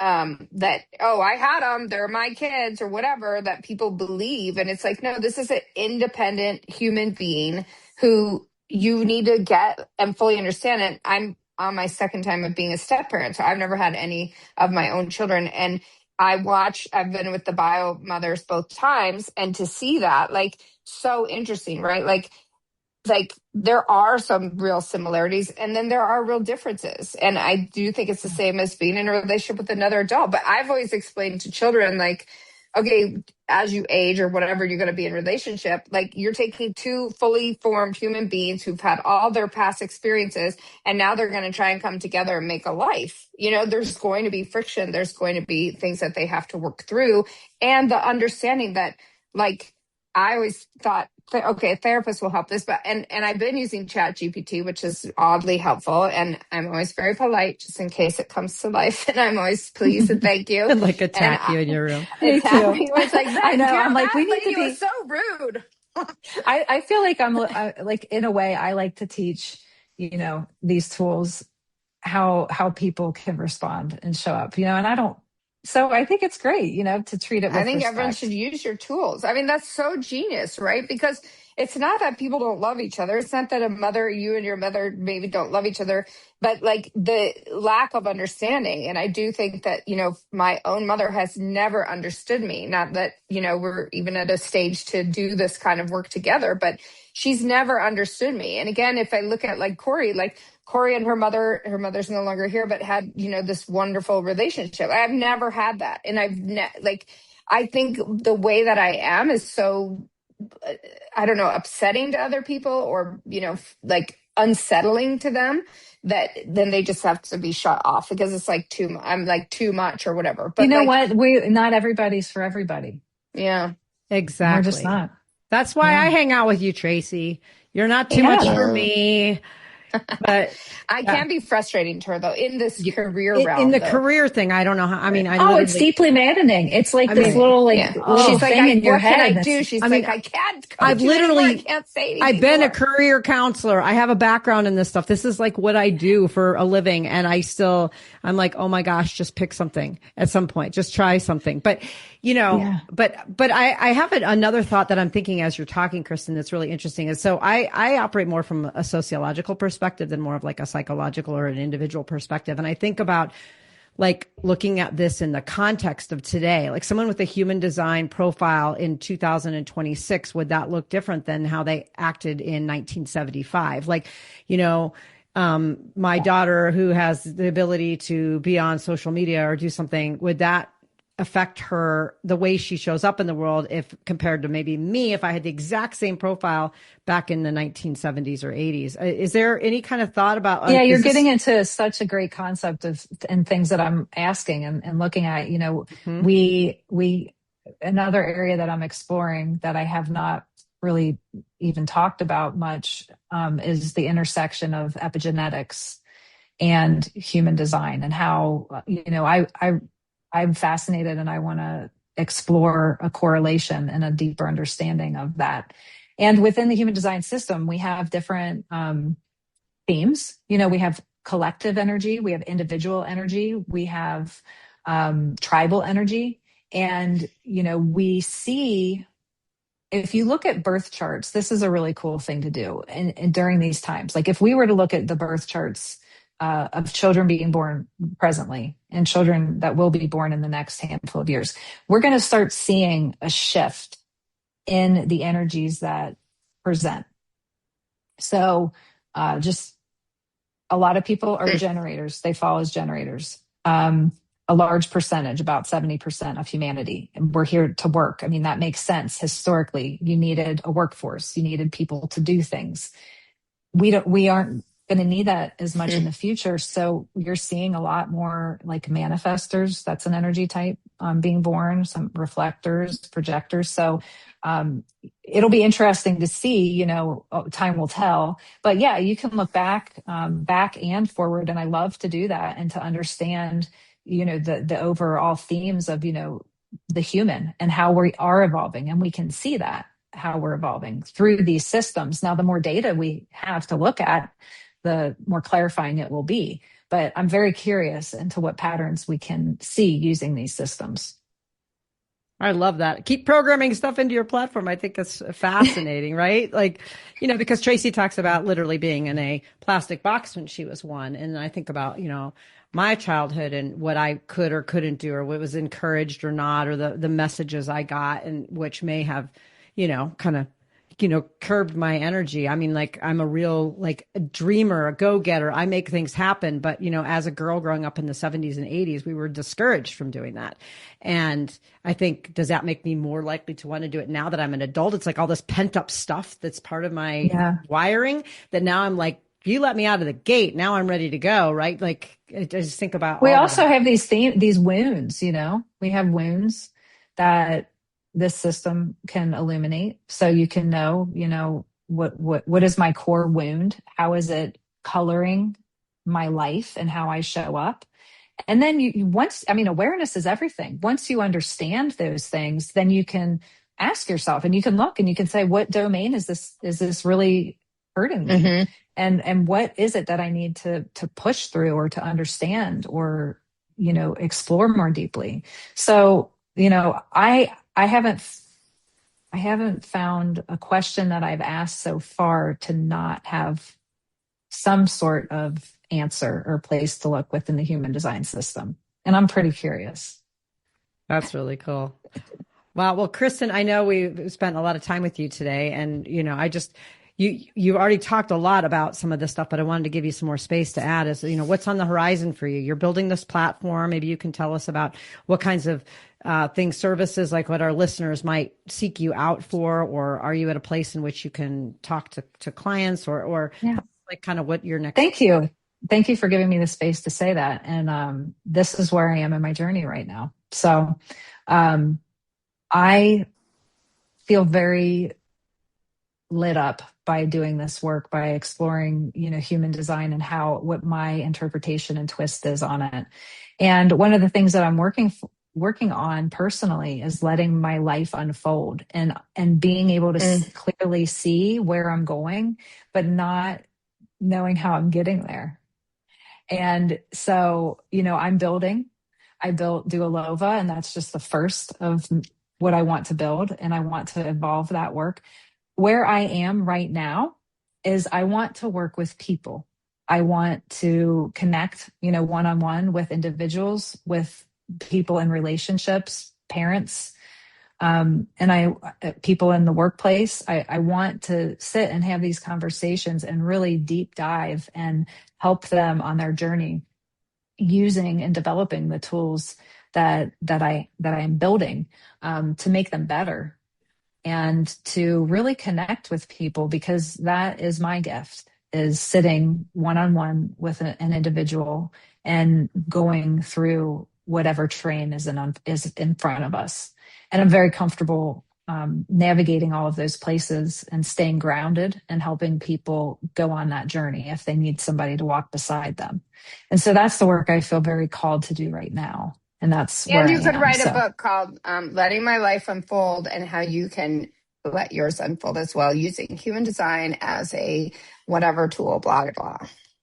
that, oh, I had them, they're my kids or whatever, that people believe. And it's like, no, this is an independent human being who you need to get and fully understand. And I'm on my second time of being a step parent, so I've never had any of my own children. And I've been with the bio mothers both times, and to see that, like, so interesting, right? Like there are some real similarities, and then there are real differences. And I do think it's the same as being in a relationship with another adult. But I've always explained to children, like, okay, as you age or whatever, you're going to be in a relationship, like, you're taking two fully formed human beings who've had all their past experiences, and now they're going to try and come together and make a life. There's going to be friction. There's going to be things that they have to work through. And the understanding that, like, I always thought, okay, a therapist will help this, but and I've been using Chat GPT, which is oddly helpful, and I'm always very polite just in case it comes to life, and I'm always pleased and thank you. And like attack you in your room. Me too. Me. It's like, I know. I'm like, we need to be. Was so rude. I feel like I'm like, in a way, I like to teach these tools how people can respond and show up. And I don't. So I think it's great, to treat it with I think respect. everyone should use your tools. I mean, that's so genius, right? Because it's not that people don't love each other. It's not that you and your mother maybe don't love each other, but like the lack of understanding. And I do think that, my own mother has never understood me. Not that, we're even at a stage to do this kind of work together, but she's never understood me. And again, if I look at like Corey and her mother's no longer here, but had, this wonderful relationship. I've never had that. And I think the way that I am is so, I don't know, upsetting to other people, or, like unsettling to them, that then they just have to be shut off because it's like I'm like too much or whatever. But what? Not everybody's for everybody. Yeah, exactly. We're just not. That's why I hang out with you, Tracy. You're not too much for me. But I can be frustrating to her though in this career realm. In the career thing, I don't know how. I mean, it's deeply maddening. It's like this little she's thing like, in your head. What can I do? She's like, I can't. I've literally, I can't say anything. I've been a career counselor. I have a background in this stuff. This is like what I do for a living, and I'm like, oh my gosh, just pick something at some point. Just try something. But but I have another thought that I'm thinking as you're talking, Kristen, that's really interesting. Is so I operate more from a sociological perspective than more of like a psychological or an individual perspective. And I think about like looking at this in the context of today, like someone with a human design profile in 2026, would that look different than how they acted in 1975? Like, my daughter who has the ability to be on social media or do something, would that affect her, the way she shows up in the world, if compared to maybe me, if I had the exact same profile back in the 1970s or 80s? Is there any kind of thought about? You're getting into such a great concept and things that I'm asking and looking at. We another area that I'm exploring that I have not really even talked about much is the intersection of epigenetics and human design, and how I'm fascinated, and I want to explore a correlation and a deeper understanding of that. And within the human design system, we have different themes. We have collective energy, we have individual energy, we have tribal energy. And, we see, if you look at birth charts, this is a really cool thing to do. And during these times, like if we were to look at the birth charts of children being born presently and children that will be born in the next handful of years, we're going to start seeing a shift in the energies that present. So just a lot of people are generators. They fall as generators. a large percentage, about 70% of humanity. And we're here to work. I mean, that makes sense. Historically, you needed a workforce. You needed people to do things. We aren't going to need that as much in the future. So you're seeing a lot more like manifestors. That's an energy type being born, some reflectors, projectors. So it'll be interesting to see, time will tell. But yeah, you can look back and forward. And I love to do that and to understand, the overall themes of, the human and how we are evolving. And we can see that how we're evolving through these systems. Now, the more data we have to look at, the more clarifying it will be. But I'm very curious into what patterns we can see using these systems. I love that. Keep programming stuff into your platform. I think that's fascinating, right? Like, because Tracy talks about literally being in a plastic box when she was one. And I think about, my childhood and what I could or couldn't do, or what was encouraged or not, or the messages I got, and which may have, kind of, curbed my energy. I mean, like, I'm a real, like, a dreamer, a go-getter. I make things happen. But, as a girl growing up in the 70s and 80s, we were discouraged from doing that. And I think, does that make me more likely to want to do it now that I'm an adult? It's like all this pent up stuff that's part of my wiring that now I'm like, you let me out of the gate. Now I'm ready to go. Right. Like, I just think about, we also have these wounds, we have wounds that this system can illuminate. So you can know, what is my core wound? How is it coloring my life and how I show up? And then awareness is everything. Once you understand those things, then you can ask yourself and you can look and you can say, what domain is this really hurting me? Mm-hmm. And what is it that I need to push through or to understand or, explore more deeply? So, I haven't found a question that I've asked so far to not have some sort of answer or place to look within the human design system. And I'm pretty curious. That's really cool. Wow. Well, Kristen, I know we spent a lot of time with you today, and, you've already talked a lot about some of this stuff, but I wanted to give you some more space to add is, what's on the horizon for you? You're building this platform. Maybe you can tell us about what kinds of services, like what our listeners might seek you out for, or are you at a place in which you can talk to clients or like kind of what your next. Thank you. Thank you for giving me the space to say that. And this is where I am in my journey right now. So I feel very lit up by doing this work, by exploring, human design and what my interpretation and twist is on it. And one of the things that I'm working on personally is letting my life unfold and being able to clearly see where I'm going, but not knowing how I'm getting there. And so, I'm building. I built Duolova, and that's just the first of what I want to build, and I want to evolve that work. Where I am right now is I want to work with people. I want to connect, one-on-one with individuals, with people in relationships, parents, and people in the workplace. I want to sit and have these conversations and really deep dive and help them on their journey using and developing the tools that I am building to make them better and to really connect with people, because that is my gift, is sitting one-on-one with an individual and going through whatever terrain is in front of us. And I'm very comfortable navigating all of those places and staying grounded and helping people go on that journey if they need somebody to walk beside them. And so that's the work I feel very called to do right now. And that's where And you I could am. write a book called Letting My Life Unfold, and how you can let yours unfold as well, using human design as a whatever tool, blah, blah.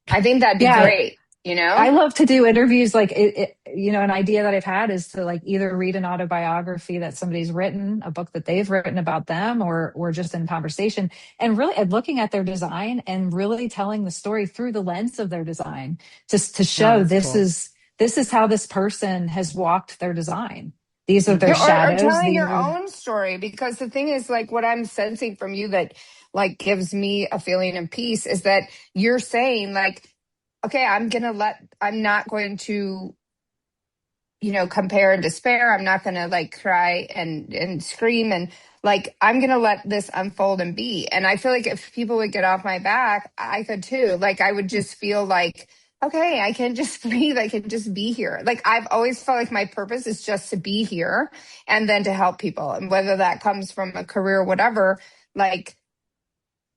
I think that'd be great. I love to do interviews. Like, an idea that I've had is to like either read an autobiography that somebody's written, a book that they've written about them, or just in conversation, and really looking at their design and really telling the story through the lens of their design, just to show this is how this person has walked their design. These are their shadows. Or telling your own story, because the thing is, like, what I'm sensing from you that like gives me a feeling of peace is that you're saying, like, okay, I'm not going to, compare and despair. I'm not going to like cry and scream, and like, I'm going to let this unfold and be. And I feel like if people would get off my back, I could too. Like, I would just feel like, okay, I can just breathe. I can just be here. Like, I've always felt like my purpose is just to be here and then to help people. And whether that comes from a career, whatever, like,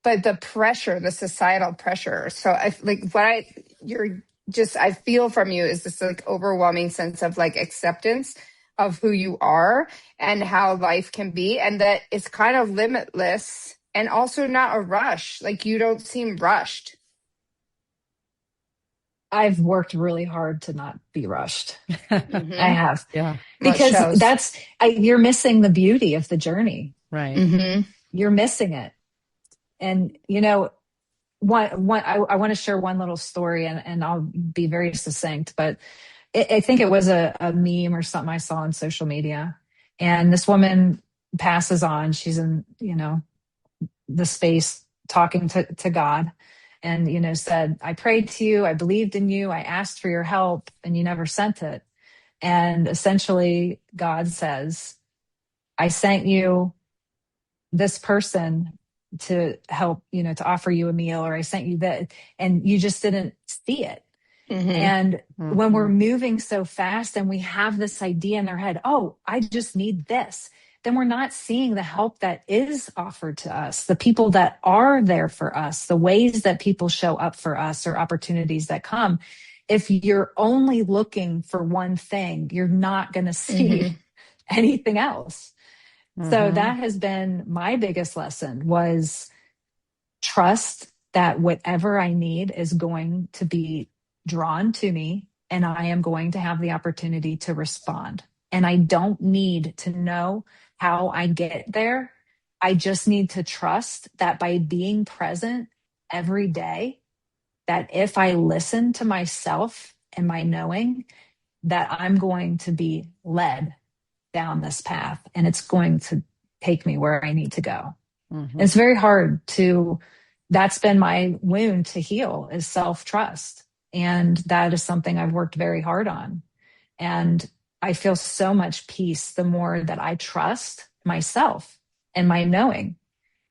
but the pressure, the societal pressure. So I like I feel from you is this like overwhelming sense of like acceptance of who you are and how life can be, and that it's kind of limitless and also not a rush. Like, you don't seem rushed. I've worked really hard to not be rushed. Mm-hmm. I have. Yeah. Because you're missing the beauty of the journey. Right. Mm-hmm. You're missing it. And, I want to share one little story, and I'll be very succinct, but I think it was a meme or something I saw on social media. And this woman passes on. She's in, the space talking to God, and, said, I prayed to you. I believed in you. I asked for your help, and you never sent it. And essentially God says, I sent you this person to help, to offer you a meal, or I sent you that, and you just didn't see it. Mm-hmm. And when we're moving so fast and we have this idea in our head, oh, I just need this, then we're not seeing the help that is offered to us, the people that are there for us, the ways that people show up for us, or opportunities that come. If you're only looking for one thing, you're not going to see anything else. So that has been my biggest lesson, was trust that whatever I need is going to be drawn to me, and I am going to have the opportunity to respond. And I don't need to know how I get there. I just need to trust that by being present every day, that if I listen to myself and my knowing, that I'm going to be led down this path, and it's going to take me where I need to go. It's very hard that's been my wound to heal, is self-trust. And that is something I've worked very hard on. And I feel so much peace the more that I trust myself and my knowing,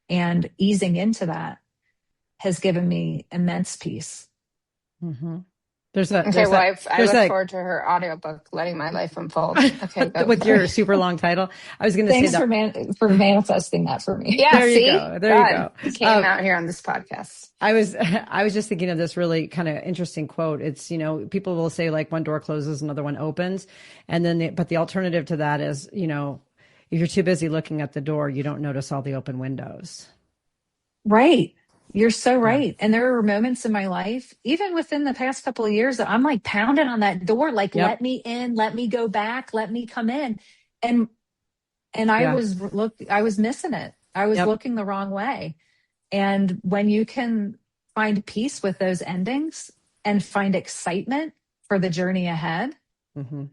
and easing into that has given me immense peace. I look forward to her audiobook, Letting My Life Unfold. Okay, go. With your super long title. I was going to say Thanks for manifesting that for me. Yeah, there you go. There you go. You came out here on this podcast. I was just thinking of this really kind of interesting quote. It's, people will say like one door closes, another one opens. And then, but the alternative to that is, if you're too busy looking at the door, you don't notice all the open windows. Right. You're so right. And there were moments in my life, even within the past couple of years, that I'm like pounding on that door, like, let me in, let me go back, let me come in. And I was missing it. I was looking the wrong way. And when you can find peace with those endings and find excitement for the journey ahead,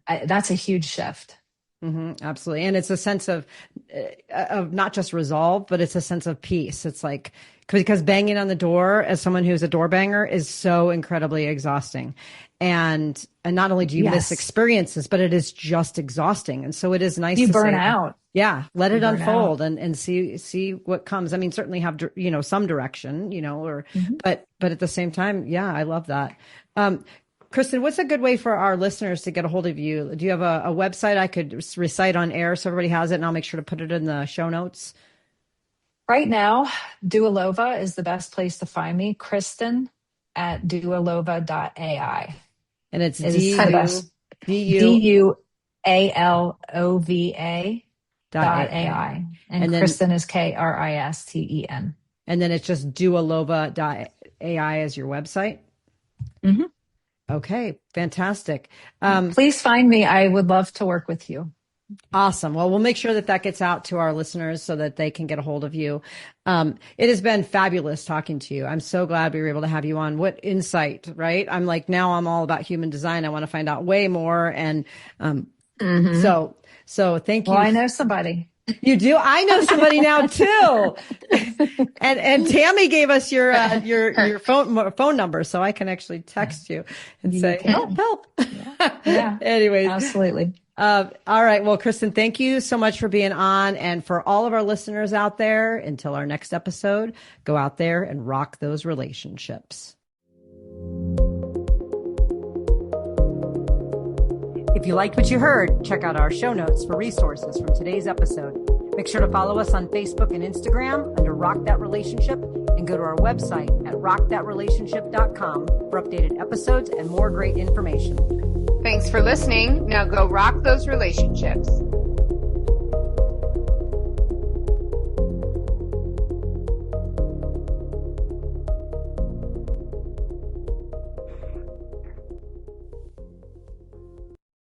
that's a huge shift. Absolutely. And it's a sense of not just resolve, but it's a sense of peace. It's like, because banging on the door as someone who's a door banger is so incredibly exhausting. And not only do you miss experiences, but it is just exhausting. And so it is nice to burn out. Yeah. Let it unfold and see what comes. I mean, certainly have, some direction, but at the same time, I love that. Kristen, what's a good way for our listeners to get a hold of you? Do you have a website I could recite on air so everybody has it, and I'll make sure to put it in the show notes? Right now, Dualova is the best place to find me. Kristen at dualova.ai. And it's DUALOVA.ai. And then Kristen is KRISTEN. And then it's just dualova.ai as your website? Okay, fantastic. Please find me. I would love to work with you. Awesome. Well, we'll make sure that gets out to our listeners so that they can get a hold of you. It has been fabulous talking to you. I'm so glad we were able to have you on. What insight, right? I'm like, now I'm all about human design. I want to find out way more. And so thank you. Well, I know somebody. You do? I know somebody now too. And Tammy gave us your phone number, so I can actually text you and say, help. Yeah. Anyways. Absolutely. All right. Well, Kristen, thank you so much for being on. And for all of our listeners out there, until our next episode, go out there and rock those relationships. If you liked what you heard, check out our show notes for resources from today's episode. Make sure to follow us on Facebook and Instagram under Rock That Relationship, and go to our website at rockthatrelationship.com for updated episodes and more great information. Thanks for listening. Now go rock those relationships.